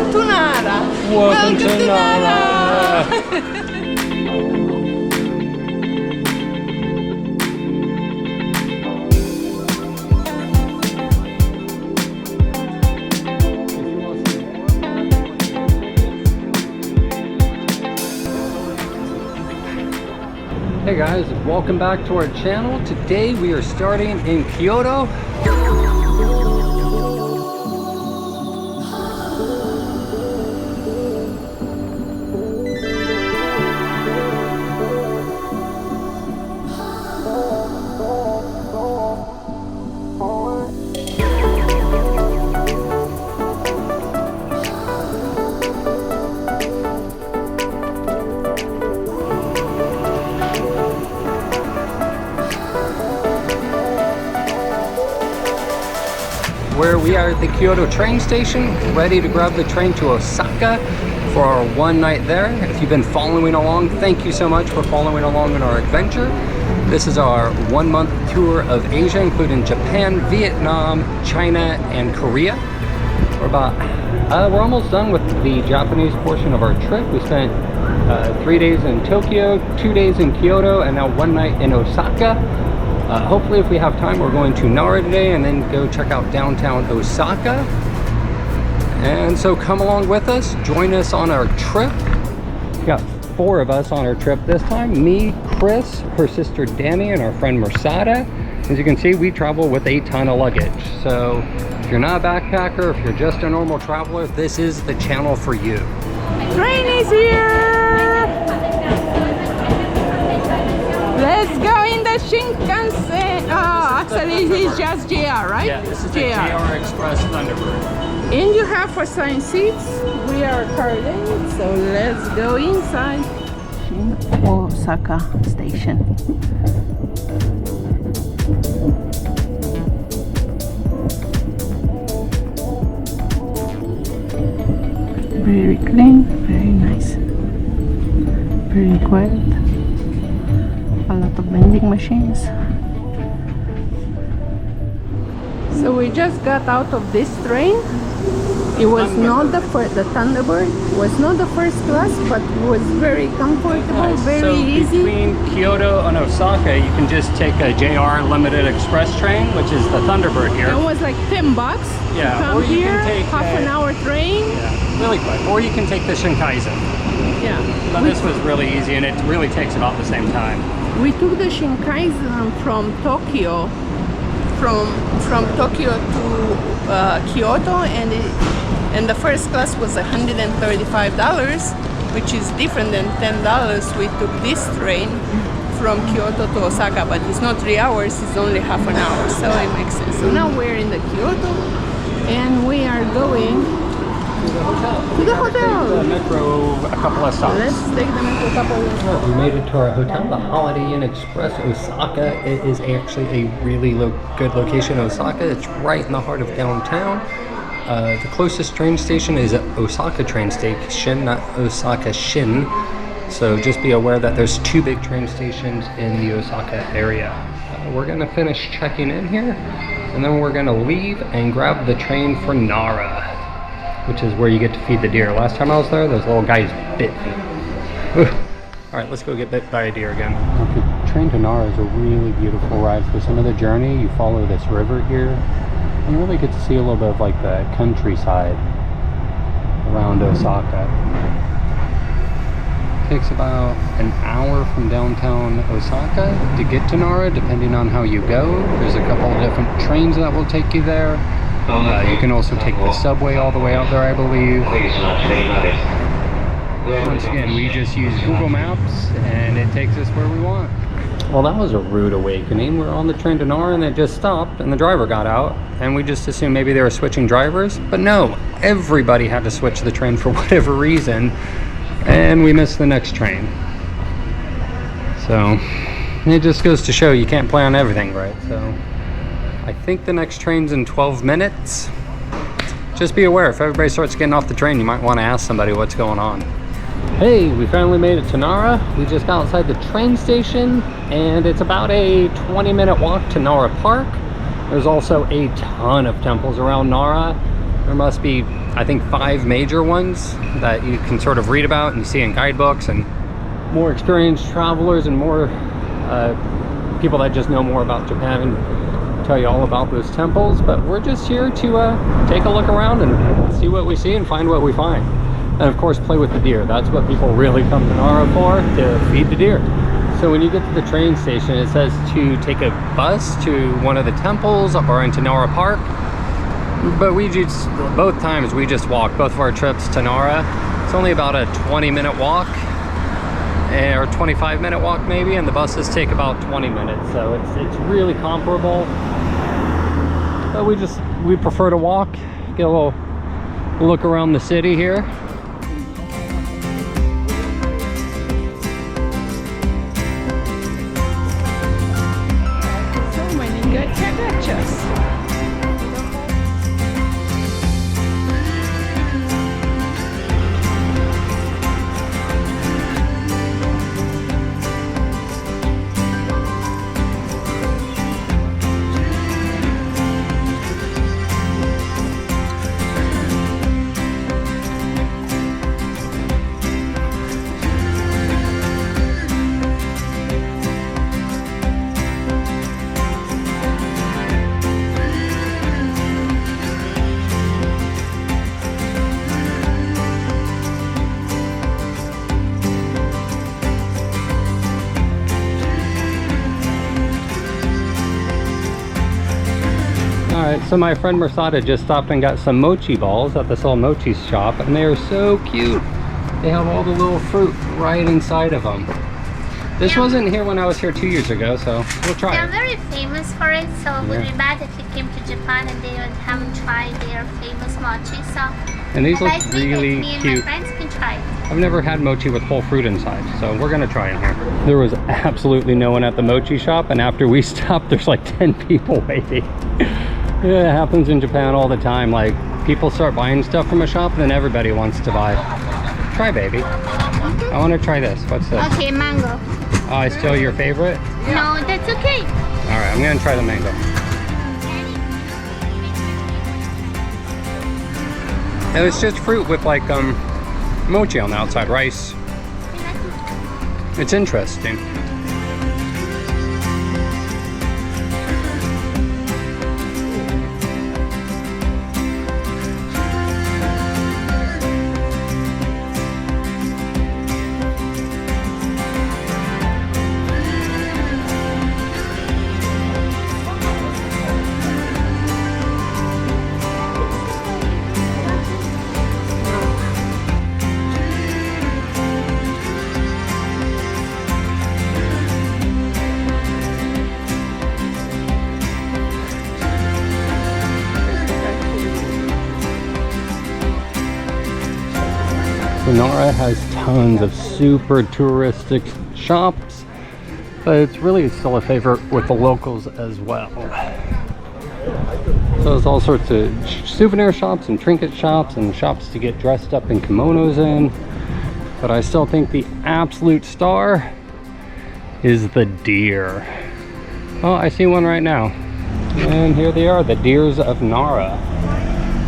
Welcome to Nara. Welcome to Nara. Hey guys, welcome back to our channel. Today we are starting in Kyoto. Where we are at the Kyoto train station, ready to grab the train to Osaka for our one night there. If you've been following along, thank you so much for following along in our adventure. This is our 1 month tour of Asia, including Japan, Vietnam, China, and Korea. We're almost done with the Japanese portion of our trip. We spent 3 days in Tokyo, 2 days in Kyoto, and now one night in Osaka. Hopefully if we have time, we're going to Nara today and then go check out downtown Osaka. And so come along with us, join us on our trip. We got 4 of us on our trip this time. Me, Chris, her sister Danny, and our friend Mersada. As you can see, we travel with a ton of luggage. So if you're not a backpacker, if you're just a normal traveler, this is the channel for you. Train is here! Let's go in the Shinkansen. Oh, actually it's just JR, right? Yeah, this is the JR Express Thunderbird. And you have assigned seats. We are currently, so let's go inside. Osaka Station. Very clean, very nice, very quiet. A lot of vending machines. So we just got out of this train. It was not the first, the Thunderbird was not the first class, but it was very comfortable, very easy. Between Kyoto and Osaka, you can just take a JR Limited Express train, which is the Thunderbird here. It was like $10 Yeah, to come or you here, can take half an hour train. Yeah, really quick. Or you can take the Shinkansen. Yeah. But this was really easy, and it really takes about the same time. We took the Shinkansen from Tokyo, from Tokyo to Kyoto, and the first class was $135, which is different than $10. We took this train from Kyoto to Osaka, but it's not 3 hours, it's only half an hour, so it makes sense. So now we're in the Kyoto, and we are going to the hotel. The metro a couple of stops. Let's take the metro a couple of stops. We made it to our hotel, the Holiday Inn Express Osaka. It is actually a really good location in Osaka. It's right in the heart of downtown. The closest train station is at Osaka train station, not Osaka Shin. So just be aware that there's 2 big train stations in the Osaka area. We're gonna finish checking in here, and then we're gonna leave and grab the train for Nara, which is where you get to feed the deer. Last time I was there, those little guys bit me. All right, let's go get bit by a deer again. Okay, train to Nara is a really beautiful ride. For some of the journey, you follow this river here, and you really get to see a little bit of like the countryside around Osaka. It takes about an hour from downtown Osaka to get to Nara, depending on how you go. There's a couple of different trains that will take you there. You can also take the subway all the way out there, I believe. Once again, we just use Google Maps and it takes us where we want. Well, that was a rude awakening. We're on the train to Nara and it just stopped and the driver got out, and we just assumed maybe they were switching drivers. But no, everybody had to switch the train for whatever reason, and we missed the next train. So it just goes to show you can't plan everything right. So I think the next train's in 12 minutes. Just be aware, if everybody starts getting off the train, you might want to ask somebody what's going on. Hey, we finally made it to Nara. We just got outside the train station, and it's about a 20-minute walk to Nara Park. There's also a ton of temples around Nara. There must be, I think, 5 major ones that you can sort of read about and you see in guidebooks, and more experienced travelers and more people that just know more about Japan and tell you all about those temples. But we're just here to take a look around and see what we see and find what we find. And of course, play with the deer. That's what people really come to Nara for, to feed the deer. So when you get to the train station, it says to take a bus to one of the temples or into Nara Park. But we just, both times we just walked, both of our trips to Nara. It's only about a 20-minute walk, or 25-minute walk maybe, and the buses take about 20 minutes. So it's really comparable. But we prefer to walk, get a little look around the city here. Alright, so my friend Mersada just stopped and got some mochi balls at this little mochi shop, and they are so cute. They have all the little fruit right inside of them. This wasn't here when I was here 2 years ago, so we'll try it. They're very famous for it, so it would be bad if you came to Japan and they haven't tried their famous mochi. So, and these look me really and cute. my friends can try it. I've never had mochi with whole fruit inside, so we're gonna try it here. There was absolutely no one at the mochi shop, and after we stopped, there's like 10 people waiting. Yeah, it happens in Japan all the time. Like, people start buying stuff from a shop, and then everybody wants to buy. Try, baby. I want to try this. What's this? Okay, mango. Oh, it's still your favorite? No, that's okay. All right, I'm gonna try the mango. And it's just fruit with like mochi on the outside, rice. It's interesting. Nara has tons of super touristic shops, but it's really still a favorite with the locals as well. So there's all sorts of souvenir shops and trinket shops and shops to get dressed up in kimonos in. But I still think the absolute star is the deer. Oh, I see one right now. And here they are, the deers of Nara.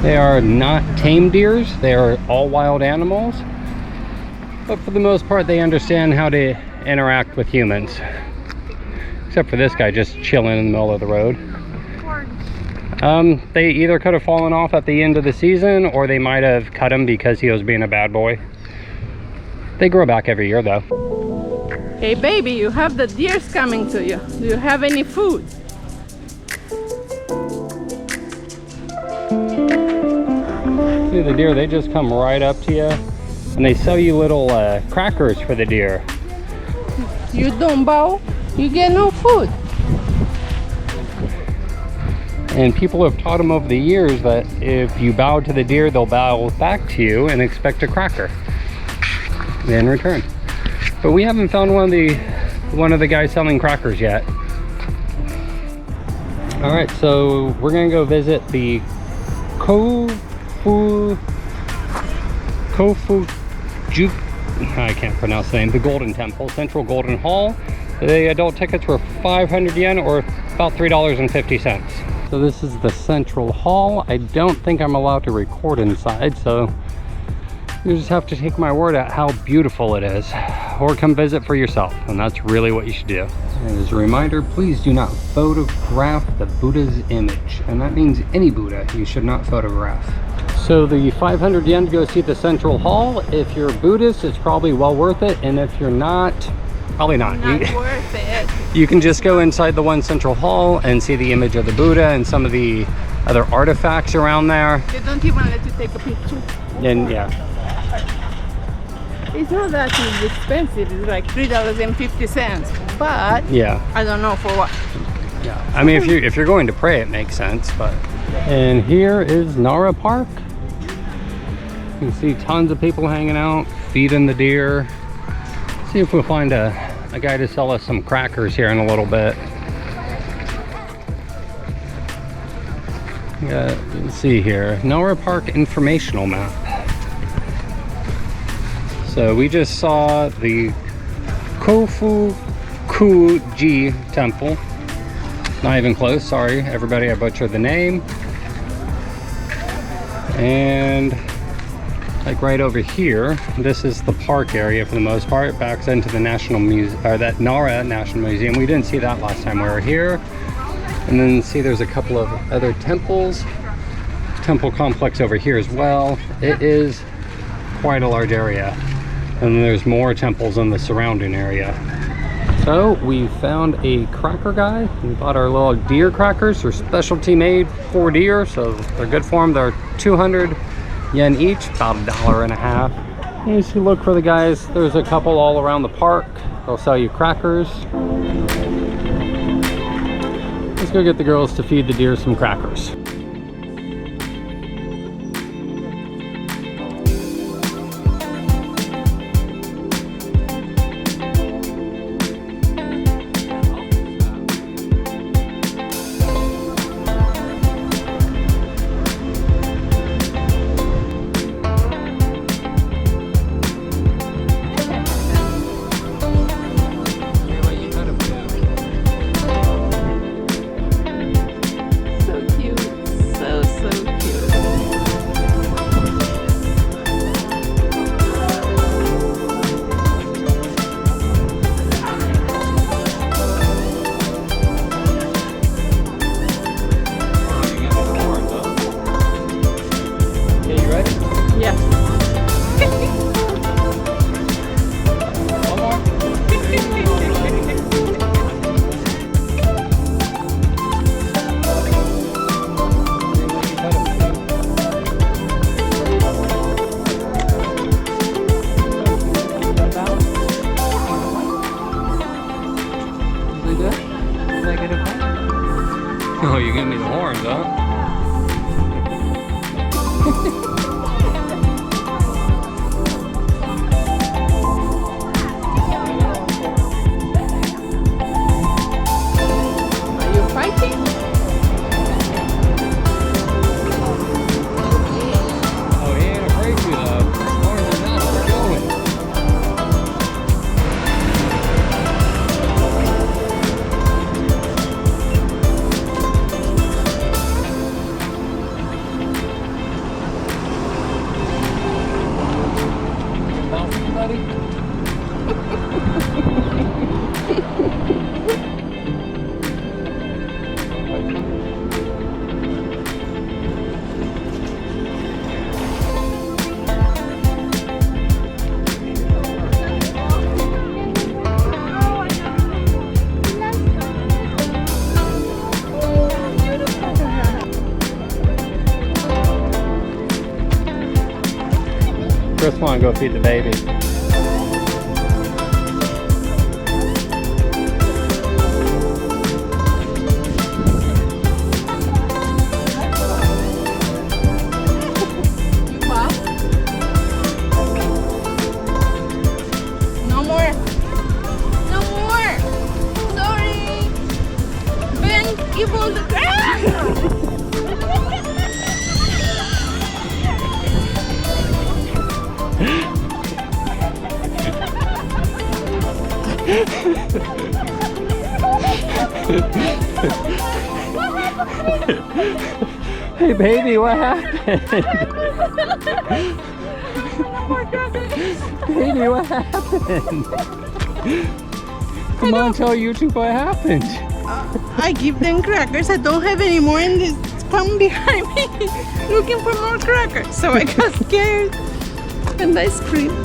They are not tame deers, they are all wild animals. But for the most part, they understand how to interact with humans. Except for this guy just chilling in the middle of the road. They either could have fallen off at the end of the season, or they might have cut him because he was being a bad boy. They grow back every year though. Hey baby, you have the deers coming to you. Do you have any food? See the deer, they just come right up to you. And they sell you little crackers for the deer. You don't bow, you get no food. And people have taught them over the years that if you bow to the deer, they'll bow back to you and expect a cracker in return. But we haven't found one of the guys selling crackers yet. All right, so we're gonna go visit the I can't pronounce the name, the Golden Temple, Central Golden Hall. The adult tickets were 500 yen, or about $3.50. So this is the central hall. I don't think I'm allowed to record inside, so you just have to take my word at how beautiful it is, or come visit for yourself, and that's really what you should do. And as a reminder, please do not photograph the Buddha's image, and that means any Buddha you should not photograph. So the 500 yen to go see the central hall. If you're Buddhist, it's probably well worth it, and if you're not, probably not. Not worth it. You can just go inside the one central hall and see the image of the Buddha and some of the other artifacts around there. They don't even let you take a picture. And yeah, it's not that it's expensive. It's like $3.50, but yeah, I don't know for what. yeah. I mean, if you're going to pray, it makes sense. But and here is Nara Park. You can see tons of people hanging out, feeding the deer. See if we'll find a guy to sell us some crackers here in a little bit. Let's see here, Nara Park informational map. So we just saw the Kofuku-ji temple. Not even close, sorry everybody, I butchered the name. And like right over here, this is the park area for the most part. It backs into the National Museum, or that Nara National Museum. We didn't see that last time we were here. And then see there's a couple of other temples. Temple complex over here as well. It is quite a large area. And then there's more temples in the surrounding area. So we found a cracker guy. We bought our little deer crackers. They're specialty made for deer, so they're good for them. They're 200 yen each, about $1.50. And as you look for the guys, there's a couple all around the park. They'll sell you crackers. Let's go get the girls to feed the deer some crackers. Oh, you gave me the horns, huh? Are you fighting? Oh, he ain't afraid to though. Horns are not, we're going. Chris wanna go feed the baby. No more. No more. Sorry. Ben, give all the Hey baby, what happened? Baby, what happened? Come on, tell YouTube what happened. I give them crackers. I don't have any more, and they come behind me looking for more crackers. So I got scared and I screamed.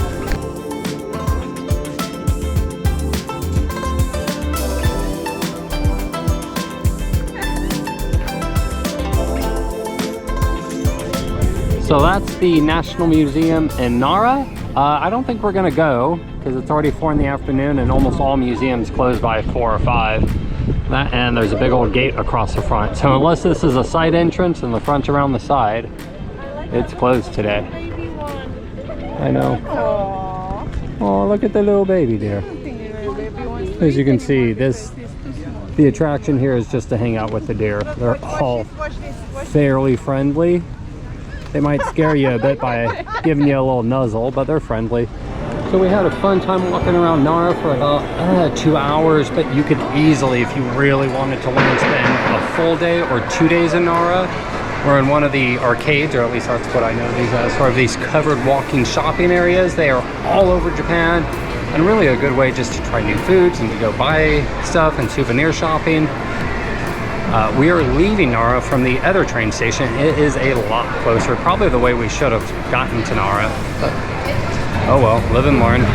So that's the National Museum in Nara. I don't think we're gonna go because it's already 4 in the afternoon and almost all museums close by 4 or 5. And there's a big old gate across the front. So unless this is a side entrance and the front's around the side, it's closed today. I know. Oh, look at the little baby there. As you can see, the attraction here is just to hang out with the deer. They're all fairly friendly. They might scare you a bit by giving you a little nuzzle, but they're friendly. So we had a fun time walking around Nara for about 2 hours, but you could easily, if you really wanted to learn, spend a full day or 2 days in Nara. We're in one of the arcades, or at least that's what I know these as, sort of these covered walking shopping areas. They are all over Japan, and really a good way just to try new foods and to go buy stuff and souvenir shopping. We are leaving Nara from the other train station. It is a lot closer, probably the way we should have gotten to Nara. But, oh well, live and learn.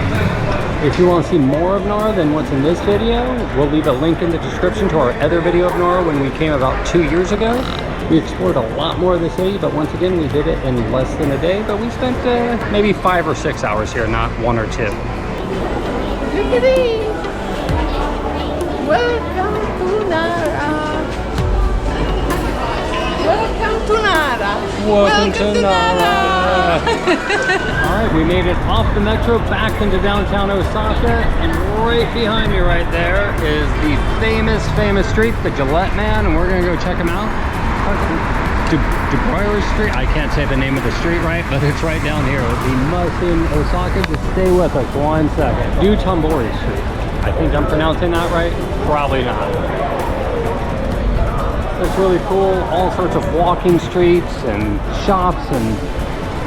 If you want to see more of Nara than what's in this video, we'll leave a link in the description to our other video of Nara when we came about 2 years ago. We explored a lot more of the city, but once again, we did it in less than a day. But we spent maybe 5 or 6 hours here, not 1 or 2. Look at this! Welcome to Nara! Welcome to Nara! Welcome to Nara! Alright, we made it off the metro back into downtown Osaka, and right behind me right there is the famous street, the Gillette Man, and we're gonna go check him out. DeBroyer Street, I can't say the name of the street right, but it's right down here. We must in Osaka, just stay with us 1 second. Tambori Street. I think I'm pronouncing that right? Probably not. It's really cool, all sorts of walking streets and shops and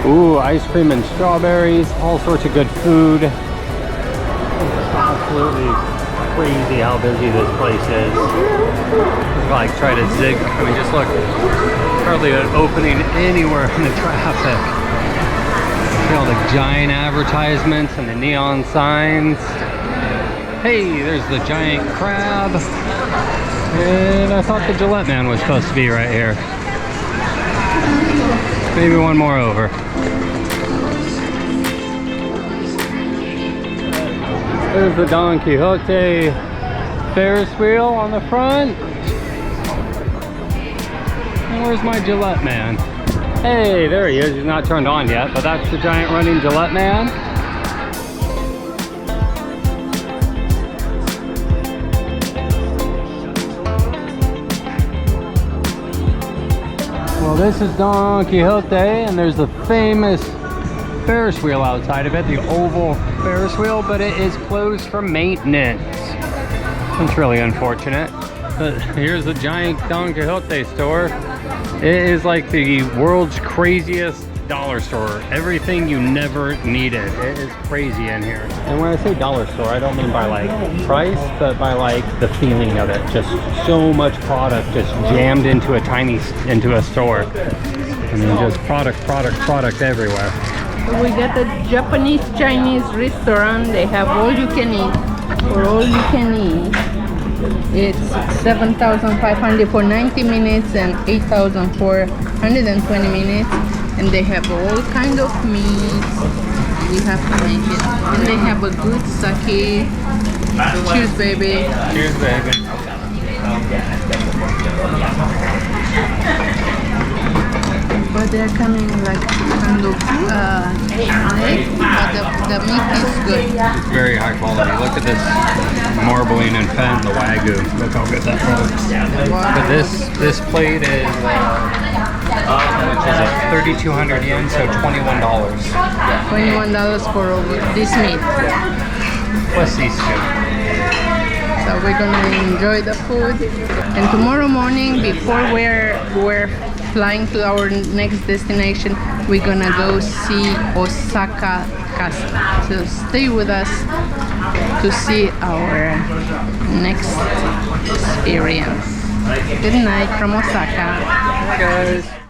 ooh, ice cream and strawberries, all sorts of good food. It's absolutely crazy how busy this place is. Just like try to zig, I mean just look, hardly an opening anywhere in the traffic. See all the giant advertisements and the neon signs. Hey, there's the giant crab. And I thought the Gillette Man was supposed to be right here. Maybe one more over. There's the Don Quixote Ferris wheel on the front. And where's my Gillette Man? Hey, there he is. He's not turned on yet, but that's the giant running Gillette Man. Well, this is Don Quixote, and there's the famous Ferris wheel outside of it, the oval Ferris wheel, but it is closed for maintenance. That's really unfortunate. But here's the giant Don Quixote store. It is like the world's craziest dollar store. Everything you never needed. It is crazy in here. And when I say dollar store, I don't mean by like price, but by like the feeling of it. Just so much product just jammed into a store. I mean, just product everywhere. We got a Japanese Chinese restaurant. They have all you can eat or all you can eat. It's 7,500 for 90 minutes and 8,000 for 120 minutes. And they have all kind of meats. You have to make it. And they have a good sake. Cheers, baby. Cheers, baby. But they're coming like kind of snake, but the meat is good. It's very high quality. Look at this marbling and fat, the Wagyu. Look how good that looks. Wow. But this plate is, which is 3,200 yen, so $21. $21 for this meat. Plus these two. So we're gonna enjoy the food. And tomorrow morning, before we're flying to our next destination, we're gonna go see Osaka Castle. So stay with us to see our next experience. Good night from Osaka. Guys.